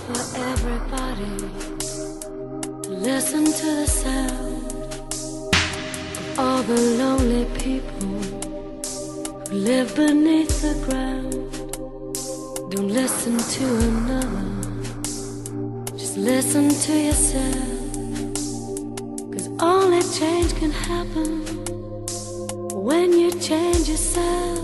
for everybody to listen to the sound of all the lonely people who live beneath the ground. Don't listen to another, just listen to yourself, 'cause only change can happen when you change yourself.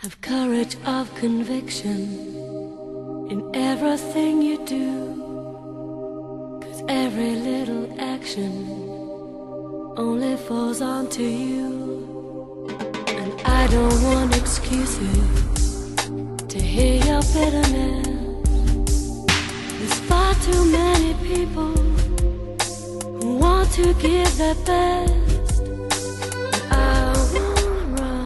Have courage of conviction in everything you do, 'cause every little action only falls onto you. And I don't want excuses to hear your bitterness. There's far too many people who want to give their best,